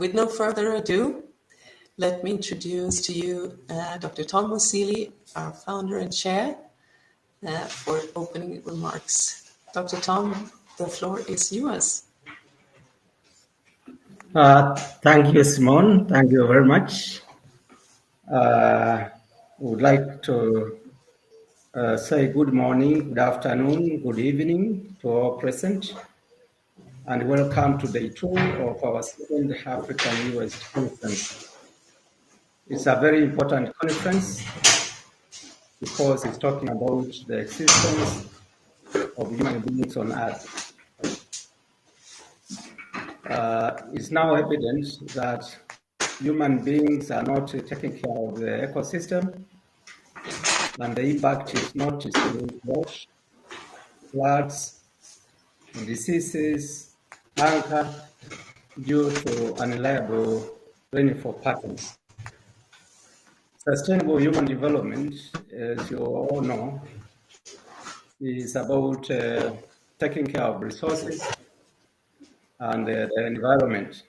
with no further ado, let me introduce to you Dr. Tom Musili, our founder and chair, for opening remarks. Dr. Tom, the floor is yours. Thank you, Simone. Thank you very much. I would like to say good morning, good afternoon, good evening to all present, and welcome to day 2 of our second African US conference. It's a very important conference because it's talking about the existence of human beings on Earth. It's now evident that human beings are not taking care of the ecosystem, and the impact is not through drought, floods, diseases, hunger, due to unreliable rainfall patterns. Sustainable human development, as you all know, is about taking care of resources and the environment.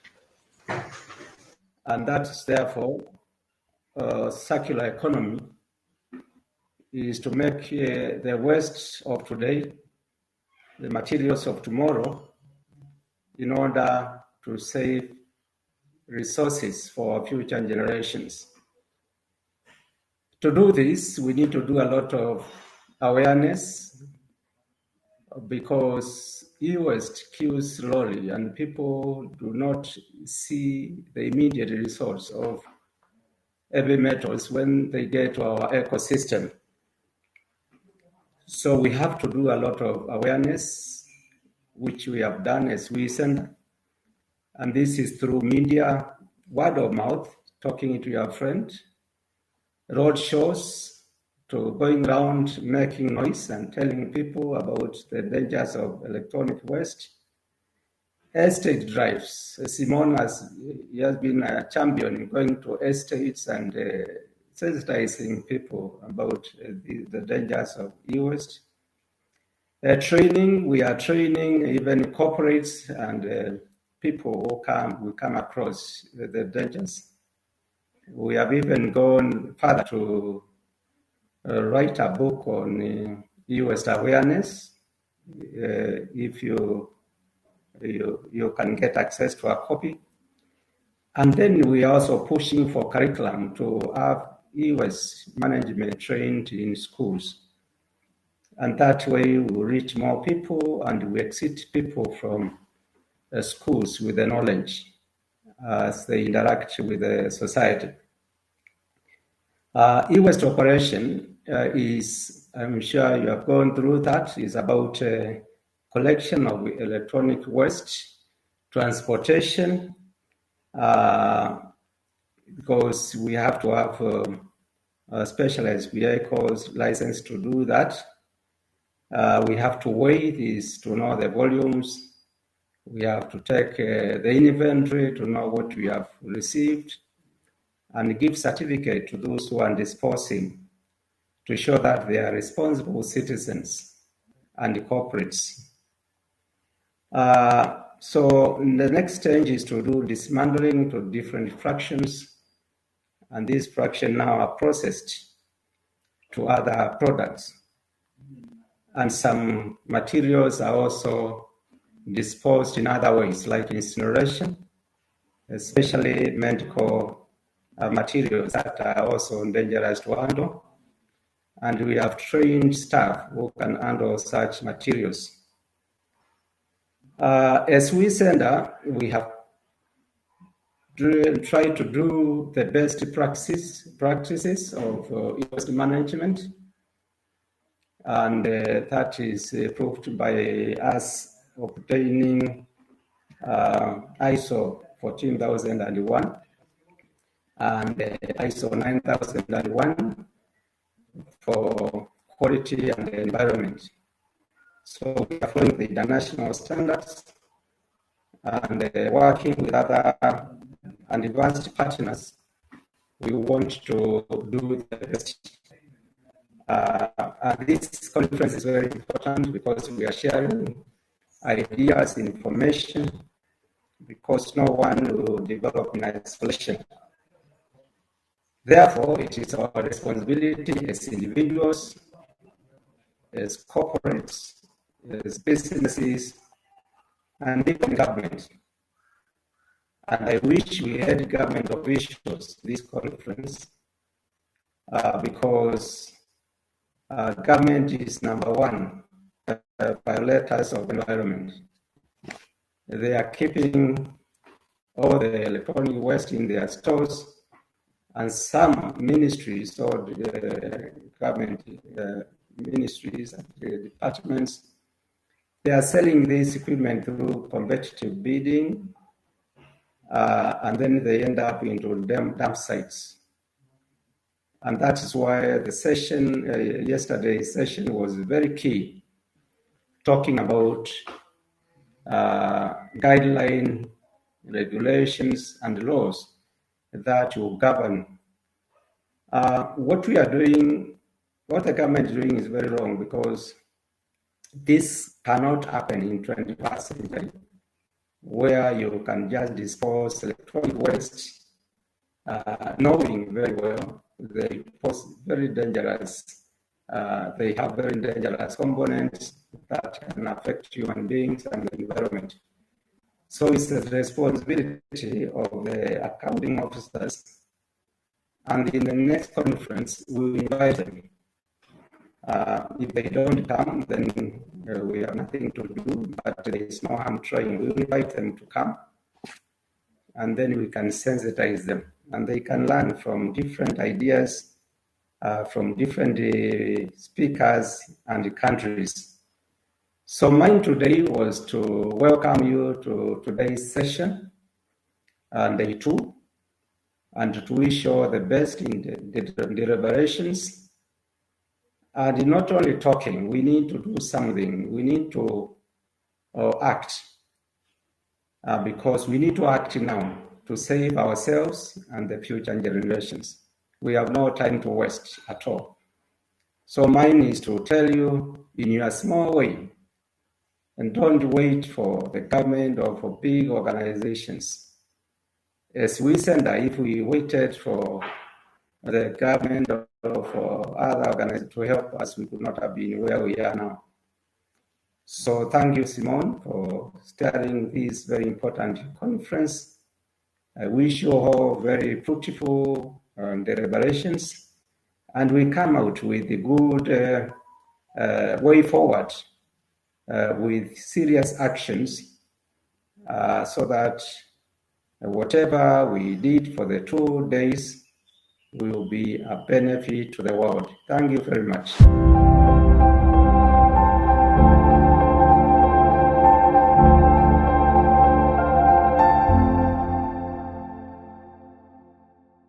And that's therefore circular economy is to make the waste of today the materials of tomorrow in order to save resources for future generations. To do this, we need to do a lot of awareness because e-waste kills slowly and people do not see the immediate results of heavy metals when they get to our ecosystem. So we have to do a lot of awareness, which we have done as WEEE Center. And this is through media, word of mouth, talking to your friend, road shows, to going around making noise and telling people about the dangers of electronic waste, estate drives. Simon has been a champion in going to estates and sensitizing people about the dangers of e-waste. Training, we are training even corporates and people who come across the dangers. We have even gone further to write a book on e-waste awareness. If you can get access to a copy. And then we are also pushing for curriculum to have e-waste management trained in schools. And that way we reach more people and we exit people from schools with the knowledge as they interact with the society. E-waste operation is, I'm sure you have gone through that, is about collection of electronic waste, transportation, because we have to have specialized vehicles licensed to do that. We have to weigh this to know the volumes. We have to take the inventory to know what we have received and give certificate to those who are disposing to show that they are responsible citizens and corporates. So the next stage is to do dismantling to different fractions, and these fractions now are processed to other products. And some materials are also disposed in other ways, like incineration, especially medical materials that are also dangerous to handle. And we have trained staff who can handle such materials. As WEEE Center, we have tried to do the best practices of e-waste management. And that is proved by us obtaining ISO 14001 and ISO 9001 for quality and the environment. So we are following the international standards and working with other advanced partners. We want to do the best. And this conference is very important because we are sharing ideas, information, because no one will develop in isolation. Therefore, it is our responsibility as individuals, as corporates, as businesses, and even government. And I wish we had government officials this conference because government is number one violators of environment. They are keeping all the electronic waste in their stores, and some ministries or government ministries and departments, they are selling this equipment through competitive bidding, and then they end up into dump sites. And that is why the session, yesterday's session was very key, talking about guideline, regulations, and laws that will govern. What we are doing, what the government is doing is very wrong, because this cannot happen in 21st century, where you can just dispose electronic waste, knowing very well they pose very dangerous, they have very dangerous components that can affect human beings and the environment. So it's the responsibility of the accounting officers, and in the next conference, we will invite them. If they don't come, then we have nothing to do, but there is no harm trying. We will invite them to come, and then we can sensitize them, and they can learn from different ideas, from different speakers and countries. So mine today was to welcome you to today's session, day 2, and to wish you all the best in the deliberations. And not only talking, we need to do something. We need to act, because we need to act now to save ourselves and the future generations. We have no time to waste at all. So mine is to tell you in your small way, and don't wait for the government or for big organizations. As we send, if we waited for the government or for other organizations to help us, we could not have been where we are now. So thank you, Simone, for starting this very important conference. I wish you all very fruitful deliberations, and we come out with a good way forward with serious actions, so that whatever we did for the 2 days will be a benefit to the world. Thank you very much.